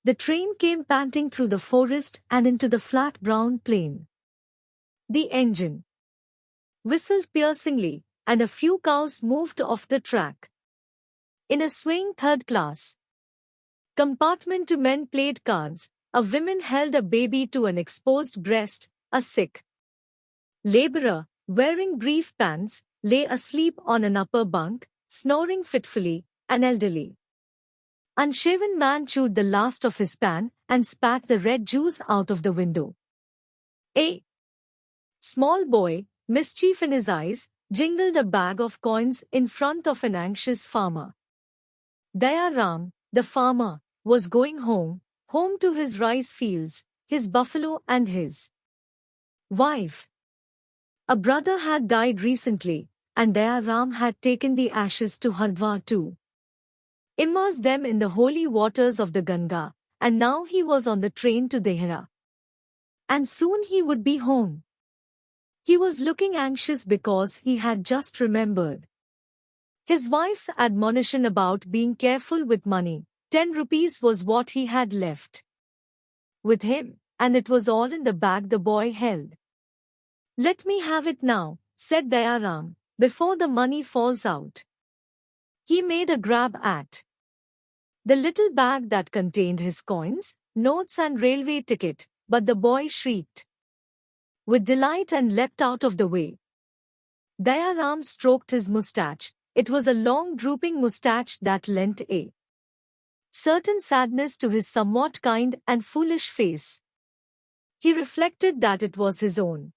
The train came panting through the forest and into the flat brown plain. The engine whistled piercingly, and a few cows moved off the track. In a swaying third-class compartment, two men played cards, a woman held a baby to an exposed breast, a sick laborer, wearing brief pants, lay asleep on an upper bunk, snoring fitfully, an elderly unshaven man chewed the last of his pan and spat the red juice out of the window. A small boy, mischief in his eyes, jingled a bag of coins in front of an anxious farmer. Daya Ram, the farmer, was going home to his rice fields, his buffalo and his wife. A brother had died recently, and Daya Ram had taken the ashes to Hardwar to immerse them in the holy waters of the Ganga, and now he was on the train to Dehra. And soon he would be home. He was looking anxious because he had just remembered his wife's admonition about being careful with money. 10 rupees was what he had left with him, and it was all in the bag the boy held. "Let me have it now," said Daya Ram, "before the money falls out." He made a grab at the little bag that contained his coins, notes and railway ticket, but the boy shrieked with delight and leapt out of the way. Daya Ram stroked his moustache. It was a long drooping moustache that lent a certain sadness to his somewhat kind and foolish face. He reflected that it was his own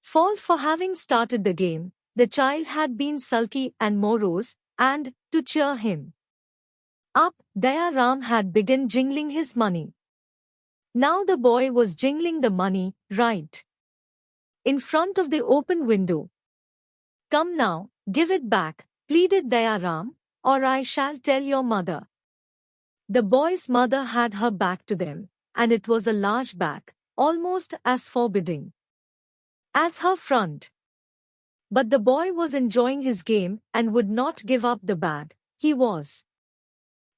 fault for having started the game. The child had been sulky and morose, and, to cheer him up, Daya Ram had begun jingling his money. Now the boy was jingling the money, right in front of the open window. "Come now, give it back," pleaded Daya Ram, "or I shall tell your mother." The boy's mother had her back to them, and it was a large back, almost as forbidding as her front. But the boy was enjoying his game and would not give up the bag. He was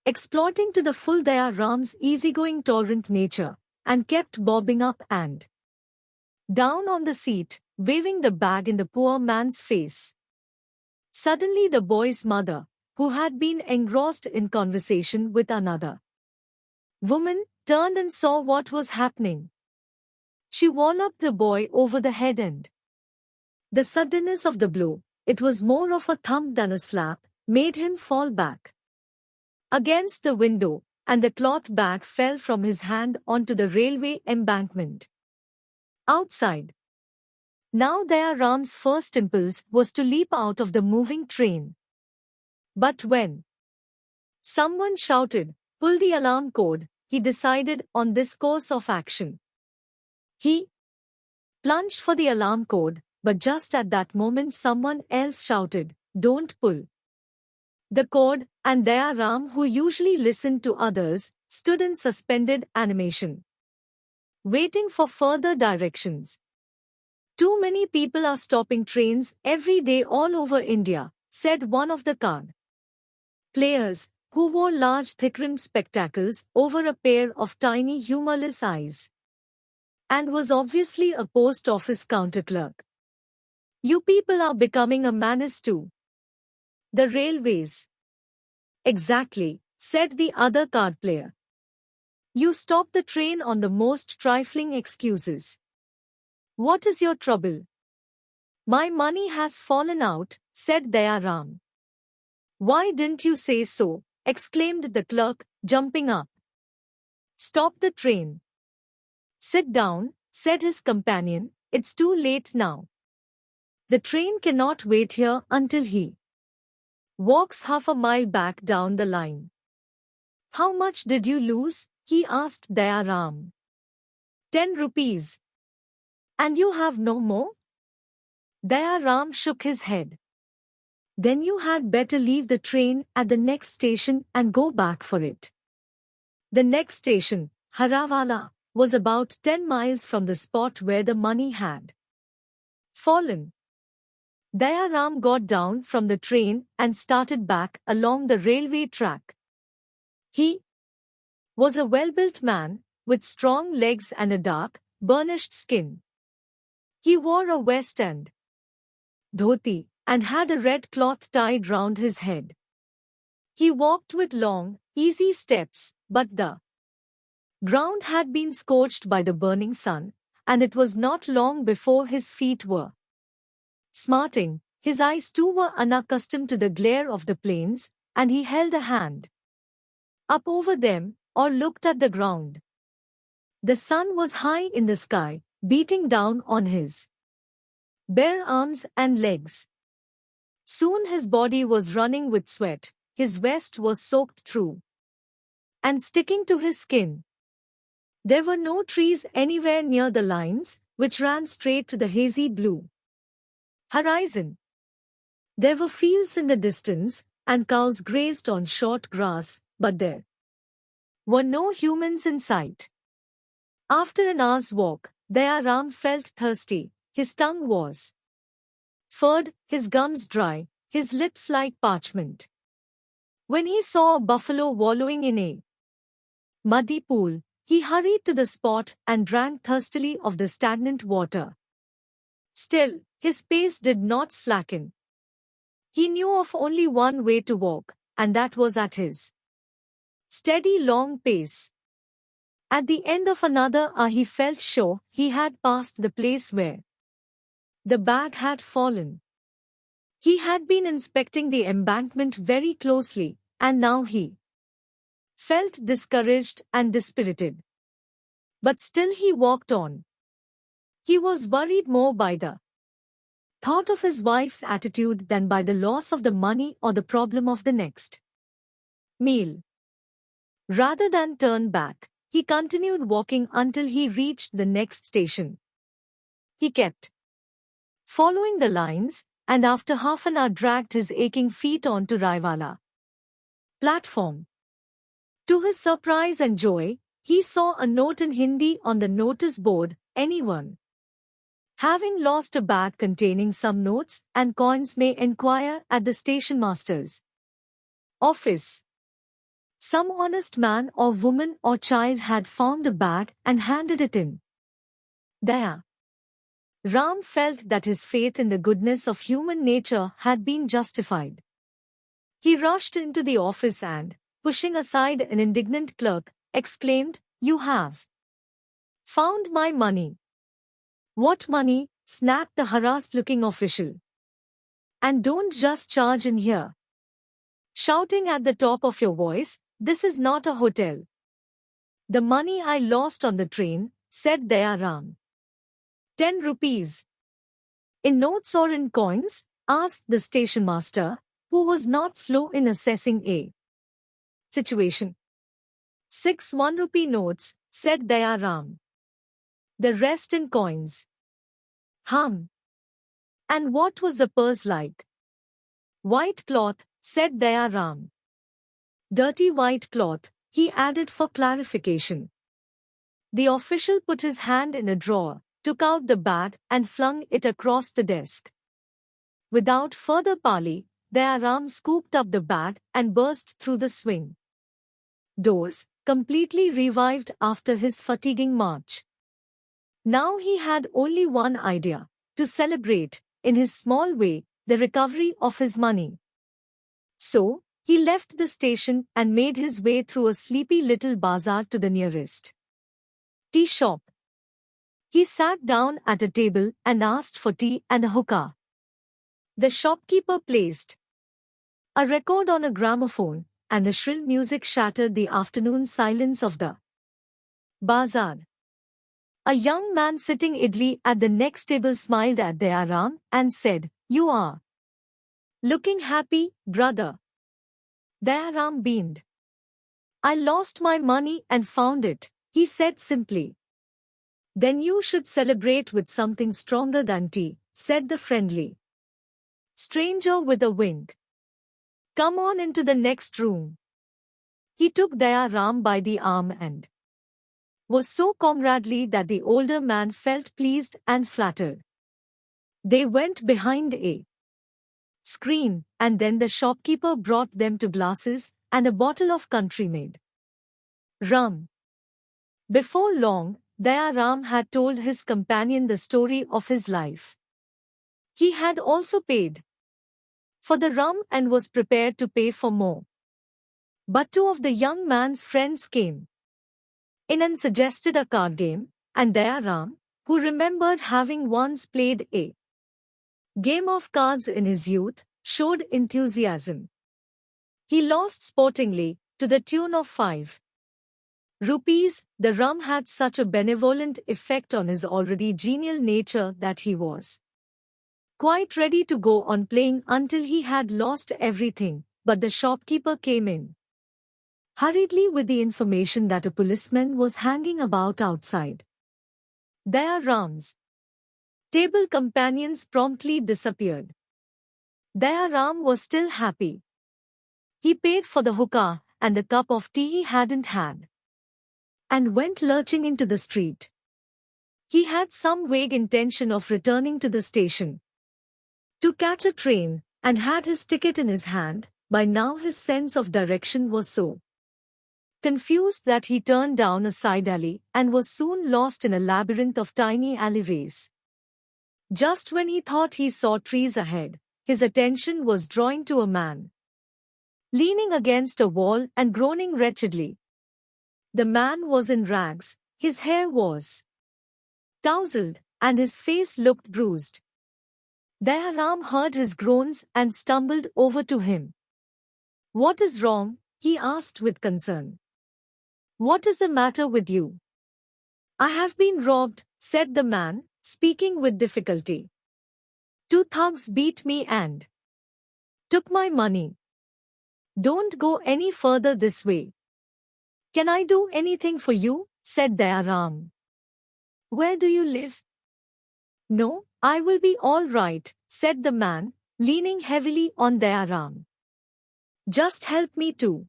exploiting to the full Daya Ram's easygoing tolerant nature, and kept bobbing up and down on the seat, waving the bag in the poor man's face. Suddenly the boy's mother, who had been engrossed in conversation with another woman, turned and saw what was happening. She walloped the boy over the head, and the suddenness of the blow, it was more of a thump than a slap, made him fall back against the window, and the cloth bag fell from his hand onto the railway embankment outside. Now Daya Ram's first impulse was to leap out of the moving train. But when someone shouted, "Pull the alarm cord," he decided on this course of action. He plunged for the alarm cord, but just at that moment someone else shouted, "Don't pull the cord," and Daya Ram, who usually listened to others, stood in suspended animation, waiting for further directions. "Too many people are stopping trains every day all over India," said one of the card players, who wore large thick-rimmed spectacles over a pair of tiny humorless eyes, and was obviously a post office counter clerk. "You people are becoming a menace to the railways." "Exactly," said the other card player. "You stop the train on the most trifling excuses. What is your trouble?" "My money has fallen out," said Daya Ram. "Why didn't you say so?" exclaimed the clerk, jumping up. "Stop the train." "Sit down," said his companion, "it's too late now. The train cannot wait here until he walks half a mile back down the line." "How much did you lose?" he asked Daya Ram. 10 rupees. "And you have no more?" Daya Ram shook his head. "Then you had better leave the train at the next station and go back for it." The next station, Harawala, was about 10 miles from the spot where the money had fallen. Daya Ram got down from the train and started back along the railway track. He was a well-built man, with strong legs and a dark, burnished skin. He wore a vest and dhoti, and had a red cloth tied round his head. He walked with long, easy steps, but the ground had been scorched by the burning sun, and it was not long before his feet were smarting. His eyes too were unaccustomed to the glare of the plains, and he held a hand up over them, or looked at the ground. The sun was high in the sky, beating down on his bare arms and legs. Soon his body was running with sweat, his vest was soaked through and sticking to his skin. There were no trees anywhere near the lines, which ran straight to the hazy blue horizon. There were fields in the distance, and cows grazed on short grass, but there were no humans in sight. After an hour's walk, Dayaram felt thirsty. His tongue was furred, his gums dry, his lips like parchment. When he saw a buffalo wallowing in a muddy pool, he hurried to the spot and drank thirstily of the stagnant water. Still, his pace did not slacken. He knew of only one way to walk, and that was at his steady long pace. At the end of another hour he felt sure he had passed the place where the bag had fallen. He had been inspecting the embankment very closely, and now he felt discouraged and dispirited. But still he walked on. He was worried more by the thought of his wife's attitude than by the loss of the money or the problem of the next meal. Rather than turn back, he continued walking until he reached the next station. He kept following the lines, and after half an hour dragged his aching feet onto Raiwala platform. To his surprise and joy, he saw a note in Hindi on the notice board: anyone having lost a bag containing some notes and coins may enquire at the station master's office. Some honest man or woman or child had found the bag and handed it in. There, Ram felt that his faith in the goodness of human nature had been justified. He rushed into the office and, pushing aside an indignant clerk, exclaimed, "You have found my money." "What money?" snapped the harassed-looking official. "And don't just charge in here, shouting at the top of your voice. This is not a hotel." "The money I lost on the train," said Dayaram. 10 rupees. "In notes or in coins?" asked the station master, who was not slow in assessing a situation. 6 1-rupee notes, said Dayaram. "The rest in coins." "Hum. And what was the purse like?" "White cloth," said Dayaram. "Dirty white cloth," he added for clarification. The official put his hand in a drawer, took out the bag and flung it across the desk. Without further parley, Dayaram scooped up the bag and burst through the swing doors, completely revived after his fatiguing march. Now he had only one idea: to celebrate, in his small way, the recovery of his money. So, he left the station and made his way through a sleepy little bazaar to the nearest tea shop. He sat down at a table and asked for tea and a hookah. The shopkeeper placed a record on a gramophone, and the shrill music shattered the afternoon silence of the bazaar. A young man sitting idly at the next table smiled at Dayaram and said, "You are looking happy, brother." Dayaram beamed. "I lost my money and found it," he said simply. "Then you should celebrate with something stronger than tea," said the friendly stranger with a wink. "Come on into the next room." He took Dayaram by the arm and was so comradely that the older man felt pleased and flattered. They went behind a screen, and then the shopkeeper brought them to glasses and a bottle of country-made Ram. Before long, Daya Ram had told his companion the story of his life. He had also paid for the rum and was prepared to pay for more. But two of the young man's friends came in and suggested a card game, and Daya Ram, who remembered having once played a game of cards in his youth, showed enthusiasm. He lost sportingly, to the tune of 5 rupees. The rum had such a benevolent effect on his already genial nature that he was quite ready to go on playing until he had lost everything, but the shopkeeper came in hurriedly with the information that a policeman was hanging about outside. Daya Ram's table companions promptly disappeared. Daya Ram was still happy. He paid for the hookah and the cup of tea he hadn't had, and went lurching into the street. He had some vague intention of returning to the station to catch a train, and had his ticket in his hand. By now his sense of direction was so confused that he turned down a side alley and was soon lost in a labyrinth of tiny alleyways. Just when he thought he saw trees ahead, his attention was drawn to a man leaning against a wall and groaning wretchedly. The man was in rags, his hair was tousled, and his face looked bruised. Daya Ram heard his groans and stumbled over to him. "What is wrong?" he asked with concern. "What is the matter with you?" "I have been robbed," said the man, speaking with difficulty. "Two thugs beat me and took my money." "Don't go any further this way." "Can I do anything for you?" said Daya Ram. "Where do you live?" "No, I will be all right," said the man, leaning heavily on Daya Ram. "Just help me to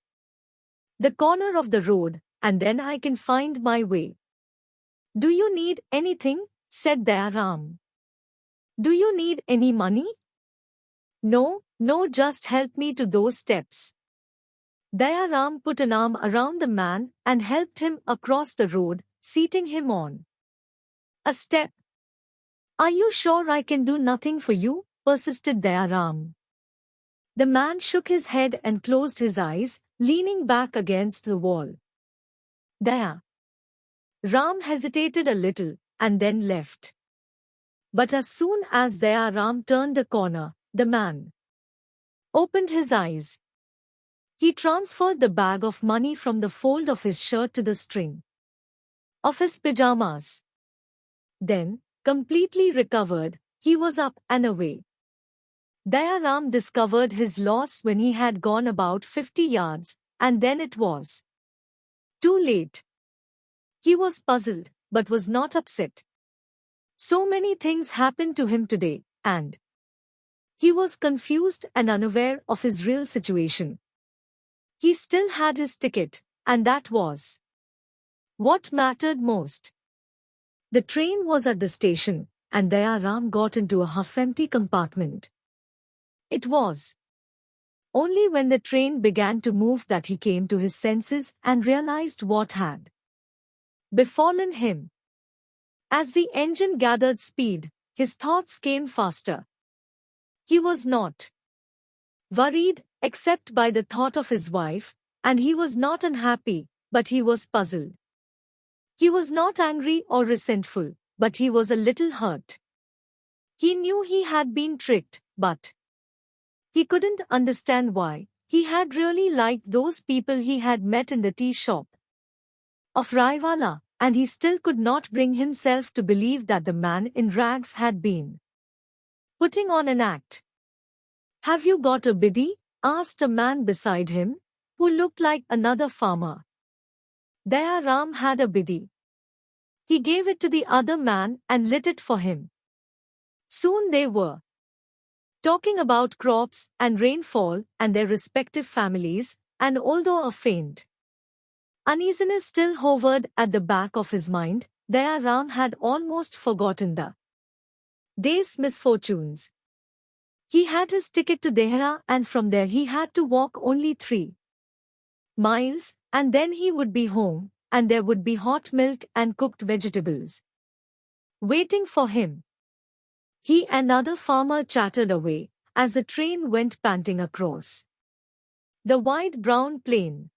the corner of the road, and then I can find my way." "Do you need anything?" said Daya Ram. "Do you need any money?" No, just help me to those steps." Daya Ram put an arm around the man and helped him across the road, seating him on a step. "Are you sure I can do nothing for you?" persisted Daya Ram. The man shook his head and closed his eyes, leaning back against the wall. Daya Ram hesitated a little, and then left. But as soon as Daya Ram turned the corner, the man opened his eyes. He transferred the bag of money from the fold of his shirt to the string of his pyjamas. Then, completely recovered, he was up and away. Daya Ram discovered his loss when he had gone about 50 yards, and then it was too late. He was puzzled, but was not upset. So many things happened to him today, and he was confused and unaware of his real situation. He still had his ticket, and that was what mattered most. The train was at the station, and Daya Ram got into a half-empty compartment. It was only when the train began to move that he came to his senses and realized what had befallen him. As the engine gathered speed, his thoughts came faster. He was not worried, except by the thought of his wife, and he was not unhappy, but he was puzzled. He was not angry or resentful, but he was a little hurt. He knew he had been tricked, but he couldn't understand why. He had really liked those people he had met in the tea shop of Raiwala, and he still could not bring himself to believe that the man in rags had been putting on an act. "Have you got a biddy?" asked a man beside him, who looked like another farmer. Daya Ram had a biddy. He gave it to the other man and lit it for him. Soon they were talking about crops and rainfall and their respective families, and although a faint uneasiness still hovered at the back of his mind, Daya Ram had almost forgotten the day's misfortunes. He had his ticket to Dehra, and from there he had to walk only 3 miles, And then he would be home, and there would be hot milk and cooked vegetables waiting for him. He and another farmer chattered away as the train went panting across the wide brown plain.